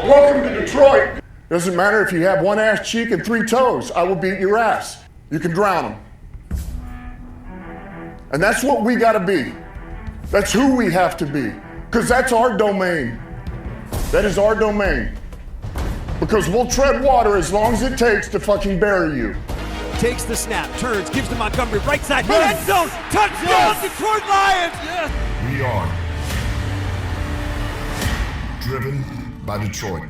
Welcome to Detroit. Doesn't matter if you have one ass cheek and 3 toes. I will beat your ass. You can drown them. And that's what we gotta be. That's who we have to be. Because that's our domain. That is our domain. Because we'll tread water as long as it takes to fucking bury you. Takes the snap, turns, gives to Montgomery, right side, end zone, touchdown, Detroit Lions! Yes. We are driven by Detroit.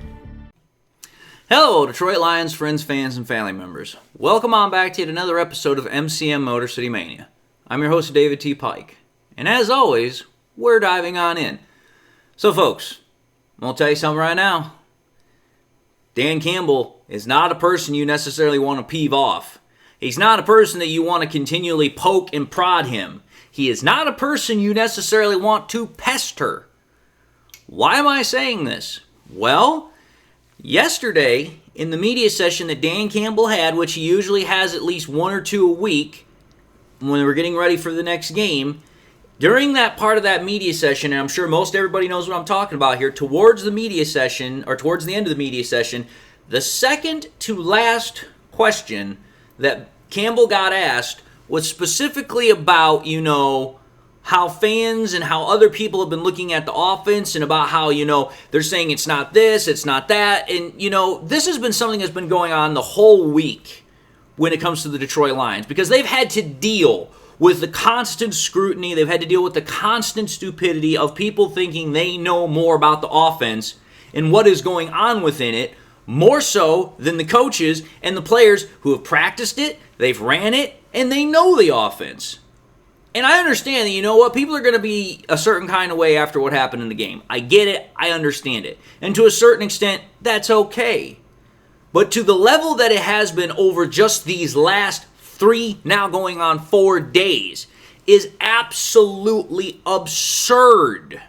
Hello, Detroit Lions friends, fans, and family members. Welcome on back to yet another episode of MCM Motor City Mania. I'm your host, David T. Pike. And as always, we're diving on in. So folks, I'm going to tell you something right now. Dan Campbell is not a person you necessarily want to peeve off. He's not a person that you want to continually poke and prod him. He is not a person you necessarily want to pester. Why am I saying this? Well, yesterday, in the media session that Dan Campbell had, which he usually has at least 1 or 2 a week, when we're getting ready for the next game, during that part of that media session, and I'm sure most everybody knows what I'm talking about here, towards the media session, or towards the end of the media session, the second to last question that Campbell got asked was specifically about, how fans and how other people have been looking at the offense and about how, they're saying it's not this, it's not that. And, this has been something that's been going on the whole week when it comes to the Detroit Lions because they've had to deal with the constant scrutiny. They've had to deal with the constant stupidity of people thinking they know more about the offense and what is going on within it, more so than the coaches and the players who have practiced it, they've ran it, and they know the offense. And I understand that, people are going to be a certain kind of way after what happened in the game. I get it. I understand it. And to a certain extent, that's okay. But to the level that it has been over just these last 3, now going on 4 days, is absolutely absurd.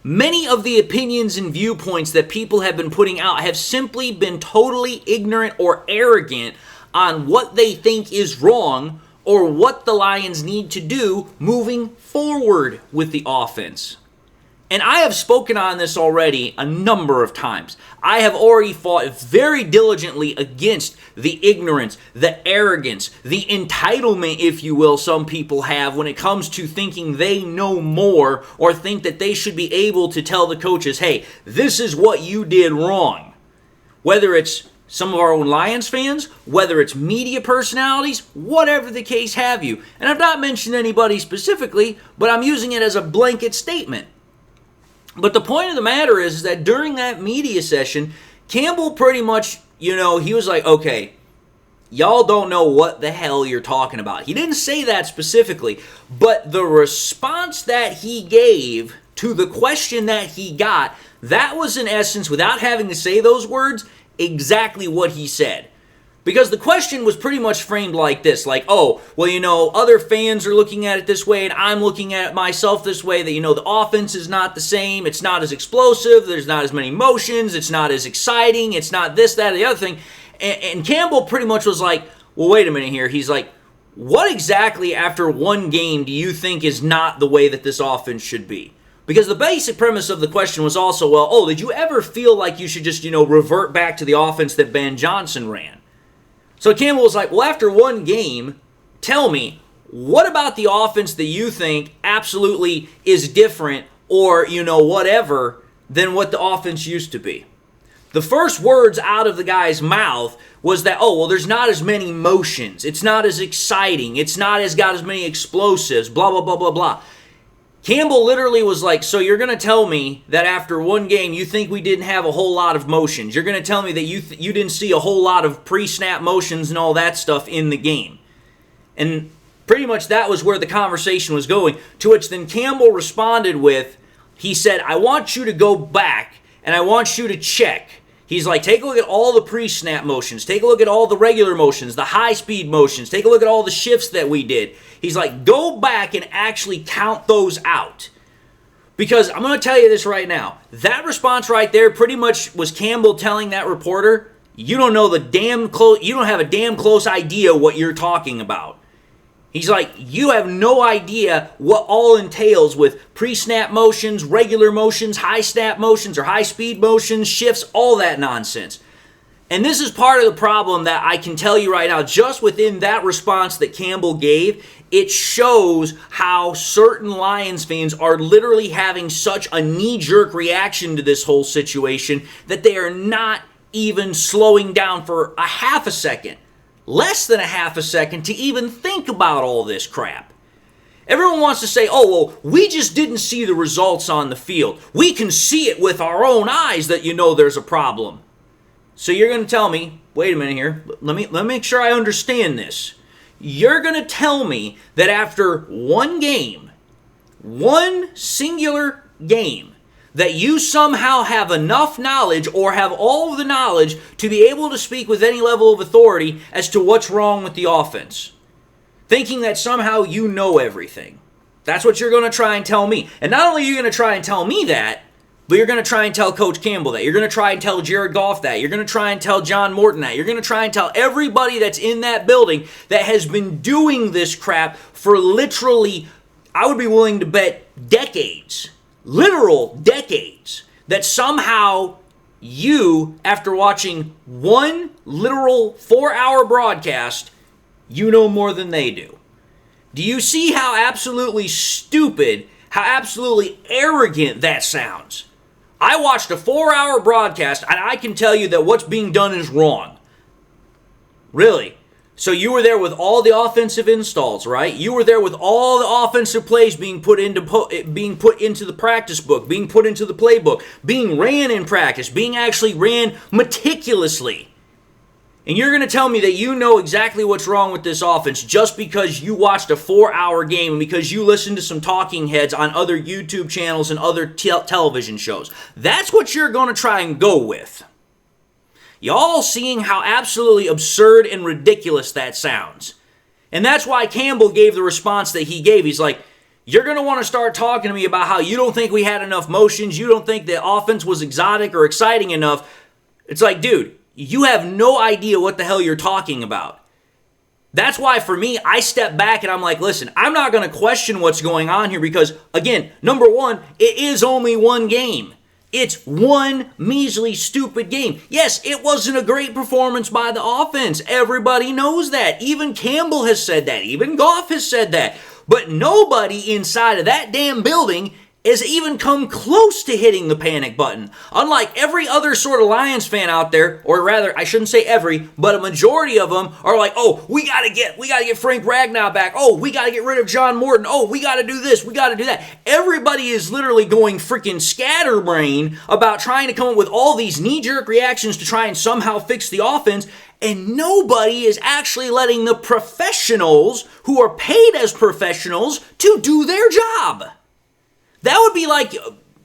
Many of the opinions and viewpoints that people have been putting out have simply been totally ignorant or arrogant on what they think is wrong or what the Lions need to do moving forward with the offense. And I have spoken on this already a number of times. I have already fought very diligently against the ignorance, the arrogance, the entitlement, if you will, some people have when it comes to thinking they know more or think that they should be able to tell the coaches, hey, this is what you did wrong. Whether it's some of our own Lions fans, whether it's media personalities, whatever the case have you. And I've not mentioned anybody specifically, but I'm using it as a blanket statement. But the point of the matter is that during that media session, Campbell pretty much, he was like, okay, y'all don't know what the hell you're talking about. He didn't say that specifically, but the response that he gave to the question that he got, that was in essence, without having to say those words, exactly what he said. Because the question was pretty much framed like this, like, oh, well, other fans are looking at it this way, and I'm looking at it myself this way, that, the offense is not the same, it's not as explosive, there's not as many motions, it's not as exciting, it's not this, that, or the other thing. And Campbell pretty much was like, well, wait a minute here. He's like, what exactly after one game do you think is not the way that this offense should be? Because the basic premise of the question was also, well, did you ever feel like you should just, revert back to the offense that Ben Johnson ran? So Campbell was like, well, after one game, tell me, what about the offense that you think absolutely is different or, whatever, than what the offense used to be? The first words out of the guy's mouth was that, there's not as many motions. It's not as exciting. It's not got as many explosives, blah, blah, blah, blah, blah. Campbell literally was like, so you're going to tell me that after one game you think we didn't have a whole lot of motions. You're going to tell me that you didn't see a whole lot of pre-snap motions and all that stuff in the game. And pretty much that was where the conversation was going, to which then Campbell responded with, he said, I want you to go back and I want you to check. He's like, take a look at all the pre-snap motions. Take a look at all the regular motions, the high-speed motions. Take a look at all the shifts that we did. He's like, go back and actually count those out. Because I'm going to tell you this right now. That response right there pretty much was Campbell telling that reporter, you don't have a damn close idea what you're talking about. He's like, you have no idea what all entails with pre-snap motions, regular motions, high snap motions or high speed motions, shifts, all that nonsense. And this is part of the problem that I can tell you right now, just within that response that Campbell gave, it shows how certain Lions fans are literally having such a knee-jerk reaction to this whole situation that they are not even slowing down for a half a second, less than a half a second, to even think about all this crap. Everyone wants to say, oh, well, we just didn't see the results on the field. We can see it with our own eyes that you know there's a problem. So you're going to tell me, wait a minute here, let me make sure I understand this. You're going to tell me that after one game, one singular game, that you somehow have enough knowledge or have all of the knowledge to be able to speak with any level of authority as to what's wrong with the offense. Thinking that somehow you know everything. That's what you're going to try and tell me. And not only are you going to try and tell me that, but you're going to try and tell Coach Campbell that. You're going to try and tell Jared Goff that. You're going to try and tell John Morton that. You're going to try and tell everybody that's in that building that has been doing this crap for literally, I would be willing to bet, decades. Literal decades. That somehow you, after watching one literal 4-hour broadcast, you know more than they do. Do you see how absolutely stupid, how absolutely arrogant that sounds? I watched a 4-hour broadcast, and I can tell you that what's being done is wrong. Really. So you were there with all the offensive installs, right? You were there with all the offensive plays being put into the practice book, being put into the playbook, being ran in practice, being actually ran meticulously. And you're going to tell me that you know exactly what's wrong with this offense just because you watched a 4-hour game and because you listened to some talking heads on other YouTube channels and other television shows. That's what you're going to try and go with. Y'all seeing how absolutely absurd and ridiculous that sounds. And that's why Campbell gave the response that he gave. He's like, you're going to want to start talking to me about how you don't think we had enough motions, you don't think the offense was exotic or exciting enough. It's like, dude, you have no idea what the hell you're talking about. That's why, for me, I step back and I'm like, listen, I'm not going to question what's going on here because, again, number one, it is only one game. It's one measly, stupid game. Yes, it wasn't a great performance by the offense. Everybody knows that. Even Campbell has said that. Even Goff has said that. But nobody inside of that damn building has even come close to hitting the panic button. Unlike every other sort of Lions fan out there, or rather, I shouldn't say every, but a majority of them are like, oh, we gotta get Frank Ragnow back. Oh, we gotta get rid of John Morton. Oh, we gotta do this, we gotta do that. Everybody is literally going freaking scatterbrain about trying to come up with all these knee-jerk reactions to try and somehow fix the offense, and nobody is actually letting the professionals who are paid as professionals to do their job. That would be like,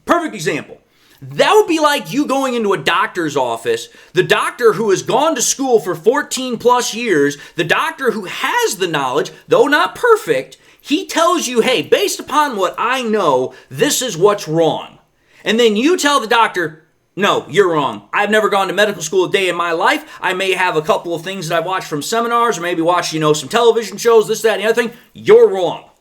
perfect example, that would be like you going into a doctor's office, the doctor who has gone to school for 14 plus years, the doctor who has the knowledge, though not perfect, he tells you, hey, based upon what I know, this is what's wrong. And then you tell the doctor, no, you're wrong. I've never gone to medical school a day in my life. I may have a couple of things that I've watched from seminars or maybe watched, some television shows, this, that, and the other thing. You're wrong.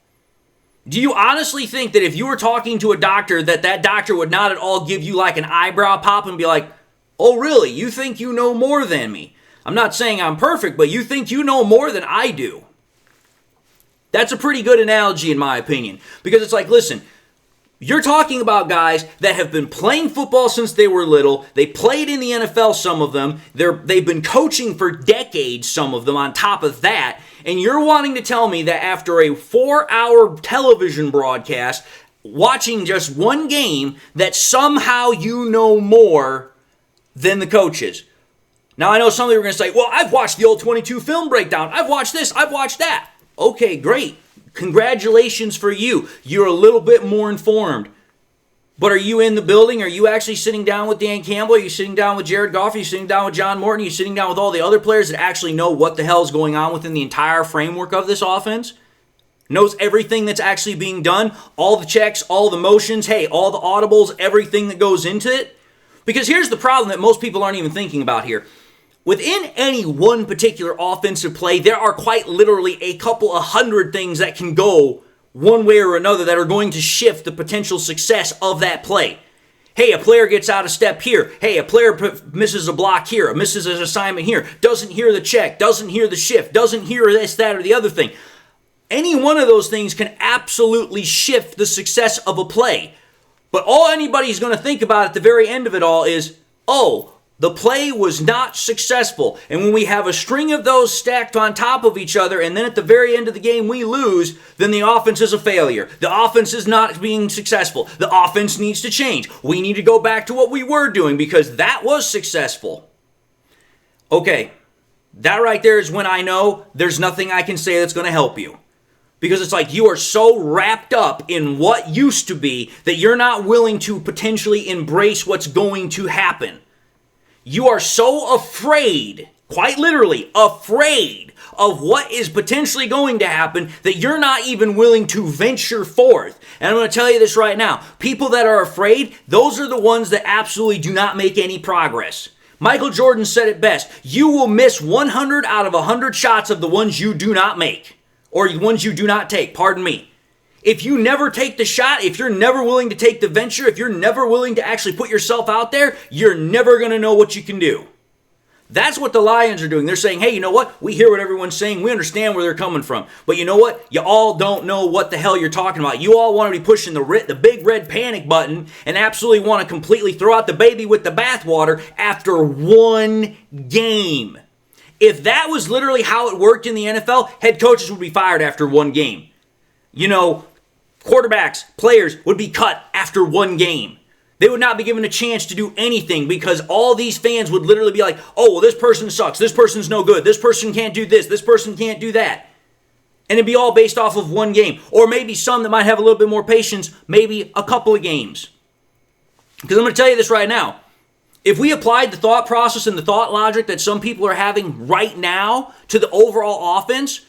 Do you honestly think that if you were talking to a doctor that doctor would not at all give you like an eyebrow pop and be like, oh really, you think you know more than me? I'm not saying I'm perfect, but you think you know more than I do. That's a pretty good analogy in my opinion. Because it's like, listen, you're talking about guys that have been playing football since they were little. They played in the NFL, some of them. They've been coaching for decades, some of them, on top of that. And you're wanting to tell me that after a 4-hour television broadcast, watching just one game, that somehow you know more than the coaches. Now, I know some of you are going to say, well, I've watched the old 22 film breakdown. I've watched this. I've watched that. Okay, great. Congratulations for you. You're a little bit more informed. But are you in the building? Are you actually sitting down with Dan Campbell? Are you sitting down with Jared Goff? Are you sitting down with John Morton? Are you sitting down with all the other players that actually know what the hell is going on within the entire framework of this offense? Knows everything that's actually being done? All the checks, all the motions, hey, all the audibles, everything that goes into it? Because here's the problem that most people aren't even thinking about here. within any one particular offensive play, there are quite literally a couple of hundred things that can go one way or another that are going to shift the potential success of that play. Hey, a player gets out of step here. Hey, a player misses a block here, misses an assignment here, doesn't hear the check, doesn't hear the shift, doesn't hear this, that, or the other thing. Any one of those things can absolutely shift the success of a play. But all anybody's going to think about at the very end of it all is, oh, the play was not successful. And when we have a string of those stacked on top of each other, and then at the very end of the game we lose, then the offense is a failure. The offense is not being successful. The offense needs to change. We need to go back to what we were doing because that was successful. Okay, that right there is when I know there's nothing I can say that's going to help you. Because it's like you are so wrapped up in what used to be that you're not willing to potentially embrace what's going to happen. You are so afraid, quite literally afraid of what is potentially going to happen that you're not even willing to venture forth. And I'm going to tell you this right now. People that are afraid, those are the ones that absolutely do not make any progress. Michael Jordan said it best. You will miss 100 out of 100 shots of the ones you do not make. Or the ones you do not take, pardon me. If you never take the shot, if you're never willing to take the venture, if you're never willing to actually put yourself out there, you're never going to know what you can do. That's what the Lions are doing. They're saying, hey, you know what? We hear what everyone's saying. We understand where they're coming from. But you know what? You all don't know what the hell you're talking about. You all want to be pushing the big red panic button and absolutely want to completely throw out the baby with the bathwater after one game. If that was literally how it worked in the NFL, head coaches would be fired after one game. You know, quarterbacks, players would be cut after one game. They would not be given a chance to do anything because all these fans would literally be like, oh, well, this person sucks. This person's no good. This person can't do this. This person can't do that. And it'd be all based off of one game. Or maybe some that might have a little bit more patience, maybe a couple of games. Because I'm going to tell you this right now. If we applied the thought process and the thought logic that some people are having right now to the overall offense,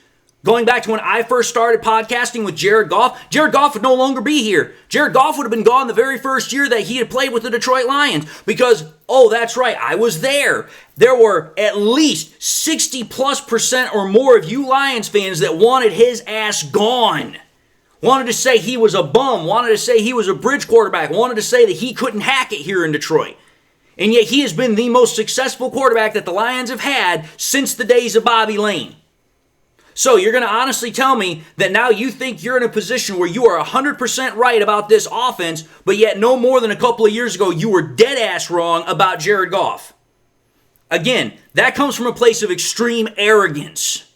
going back to when I first started podcasting with Jared Goff would no longer be here. Jared Goff would have been gone the very first year that he had played with the Detroit Lions because, oh, that's right, I was there. There were at least 60+% or more of you Lions fans that wanted his ass gone. Wanted to say he was a bum, wanted to say he was a bridge quarterback, wanted to say that he couldn't hack it here in Detroit. And yet he has been the most successful quarterback that the Lions have had since the days of Bobby Lane. So you're going to honestly tell me that now you think you're in a position where you are 100% right about this offense, but yet no more than a couple of years ago you were dead ass wrong about Jared Goff. Again, that comes from a place of extreme arrogance.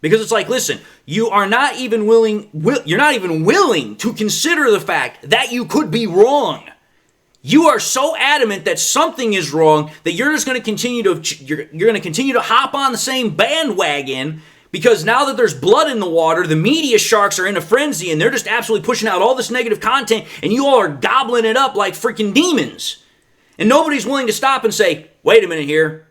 Because it's like, listen, you're not even willing to consider the fact that you could be wrong. You are so adamant that something is wrong that you're just going to continue to hop on the same bandwagon because now that there's blood in the water, the media sharks are in a frenzy and they're just absolutely pushing out all this negative content and you all are gobbling it up like freaking demons. And nobody's willing to stop and say, wait a minute here.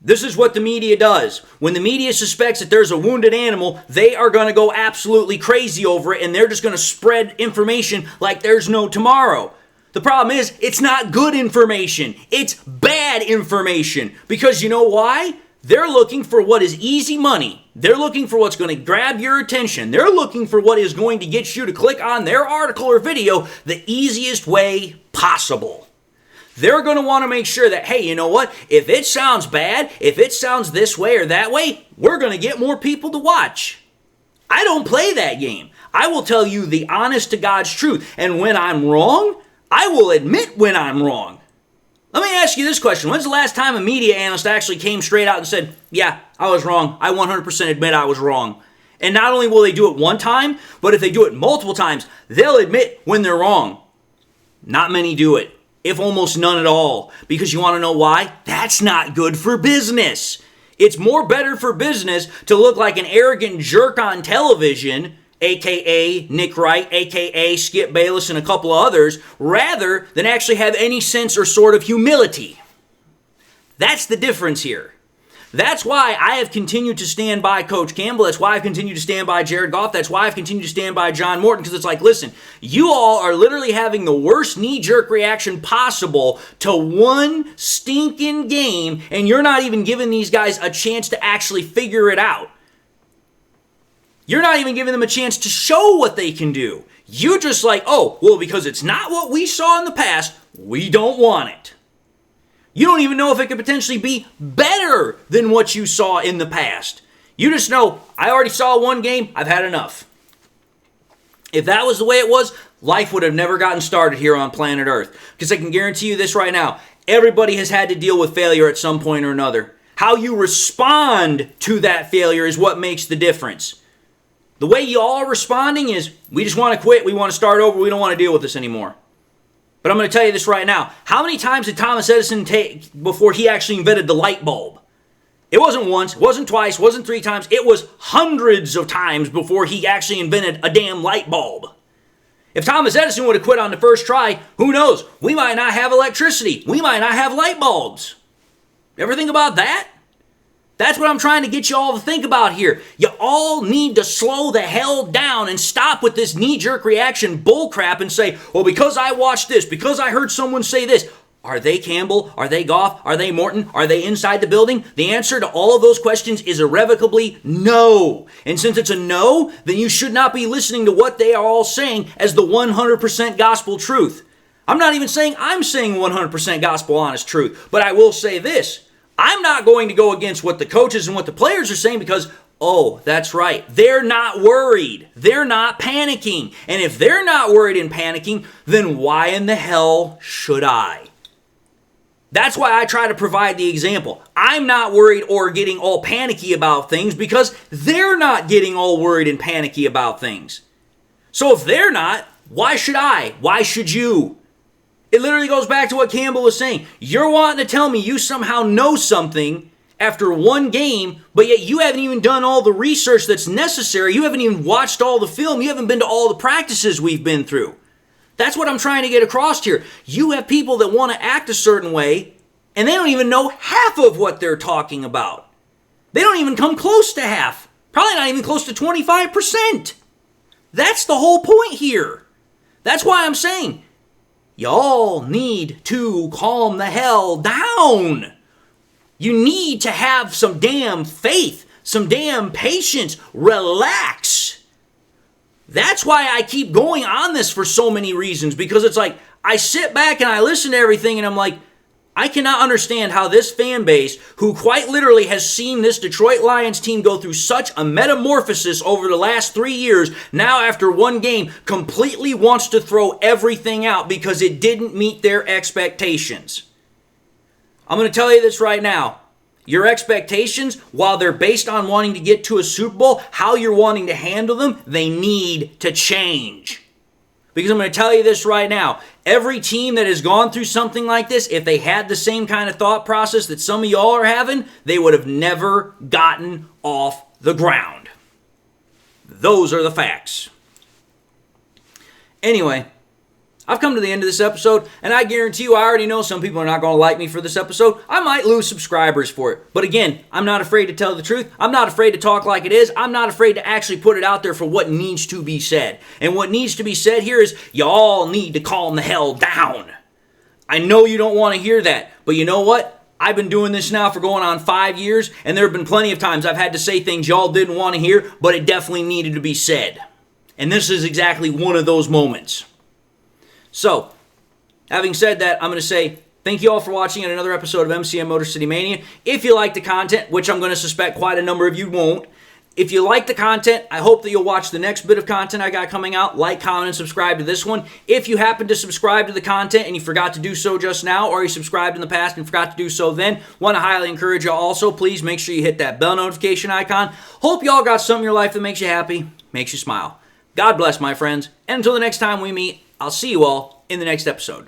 This is what the media does. When the media suspects that there's a wounded animal, they are going to go absolutely crazy over it and they're just going to spread information like there's no tomorrow. The problem is, it's not good information. It's bad information. Because you know why? They're looking for what is easy money. They're looking for what's going to grab your attention. They're looking for what is going to get you to click on their article or video the easiest way possible. They're going to want to make sure that, hey, you know what? If it sounds bad, if it sounds this way or that way, we're going to get more people to watch. I don't play that game. I will tell you the honest to God's truth. And when I'm wrong, I will admit when I'm wrong. Let me ask you this question. When's the last time a media analyst actually came straight out and said, yeah, I was wrong. I 100% admit I was wrong. And not only will they do it one time, but if they do it multiple times, they'll admit when they're wrong. Not many do it, if almost none at all. Because you want to know why? That's not good for business. It's more better for business to look like an arrogant jerk on television, a.k.a. Nick Wright, a.k.a. Skip Bayless, and a couple of others, rather than actually have any sense or sort of humility. That's the difference here. That's why I have continued to stand by Coach Campbell. That's why I've continued to stand by Jared Goff. That's why I've continued to stand by John Morton, because it's like, listen, you all are literally having the worst knee-jerk reaction possible to one stinking game, and you're not even giving these guys a chance to actually figure it out. You're not even giving them a chance to show what they can do. You just like, oh, well, because it's not what we saw in the past, we don't want it. You don't even know if it could potentially be better than what you saw in the past. You just know, I already saw one game, I've had enough. If that was the way it was, life would have never gotten started here on planet Earth. Because I can guarantee you this right now, everybody has had to deal with failure at some point or another. How you respond to that failure is what makes the difference. The way you all are responding is, we just want to quit, we want to start over, we don't want to deal with this anymore. But I'm going to tell you this right now. How many times did Thomas Edison take before he actually invented the light bulb? It wasn't once, it wasn't twice, it wasn't 3 times. It was hundreds of times before he actually invented a damn light bulb. If Thomas Edison would have quit on the first try, who knows? We might not have electricity. We might not have light bulbs. Ever think about that? That's what I'm trying to get you all to think about here. You all need to slow the hell down and stop with this knee-jerk reaction bullcrap and say, well, because I watched this, because I heard someone say this. Are they Campbell? Are they Goff? Are they Morton? Are they inside the building? The answer to all of those questions is irrevocably no. And since it's a no, then you should not be listening to what they are all saying as the 100% gospel truth. I'm not even saying I'm saying 100% gospel honest truth, but I will say this. I'm not going to go against what the coaches and what the players are saying because, oh, that's right. They're not worried. They're not panicking. And if they're not worried and panicking, then why in the hell should I? That's why I try to provide the example. I'm not worried or getting all panicky about things because they're not getting all worried and panicky about things. So if they're not, why should I? Why should you? It literally goes back to what Campbell was saying. You're wanting to tell me you somehow know something after one game, but yet you haven't even done all the research that's necessary. You haven't even watched all the film. You haven't been to all the practices we've been through. That's what I'm trying to get across here. You have people that want to act a certain way, and they don't even know half of what they're talking about. They don't even come close to half. Probably not even close to 25%. That's the whole point here. That's why I'm saying, y'all need to calm the hell down. You need to have some damn faith, some damn patience. Relax. That's why I keep going on this for so many reasons, because it's like I sit back and I listen to everything and I'm like, I cannot understand how this fan base, who quite literally has seen this Detroit Lions team go through such a metamorphosis over the last 3 years, now after one game, completely wants to throw everything out because it didn't meet their expectations. I'm going to tell you this right now. Your expectations, while they're based on wanting to get to a Super Bowl, how you're wanting to handle them, they need to change. Because I'm going to tell you this right now. Every team that has gone through something like this, if they had the same kind of thought process that some of y'all are having, they would have never gotten off the ground. Those are the facts. Anyway, I've come to the end of this episode, and I guarantee you I already know some people are not going to like me for this episode. I might lose subscribers for it. But again, I'm not afraid to tell the truth. I'm not afraid to talk like it is. I'm not afraid to actually put it out there for what needs to be said. And what needs to be said here is, y'all need to calm the hell down. I know you don't want to hear that, but you know what? I've been doing this now for going on 5 years, and there have been plenty of times I've had to say things y'all didn't want to hear, but it definitely needed to be said. And this is exactly one of those moments. So, having said that, I'm going to say thank you all for watching another episode of MCM Motor City Mania. If you like the content, which I'm going to suspect quite a number of you won't, if you like the content, I hope that you'll watch the next bit of content I got coming out. Like, comment, and subscribe to this one. If you happen to subscribe to the content and you forgot to do so just now, or you subscribed in the past and forgot to do so then, want to highly encourage you also, please make sure you hit that bell notification icon. Hope y'all got something in your life that makes you happy, makes you smile. God bless, my friends, and until the next time we meet, I'll see you all in the next episode.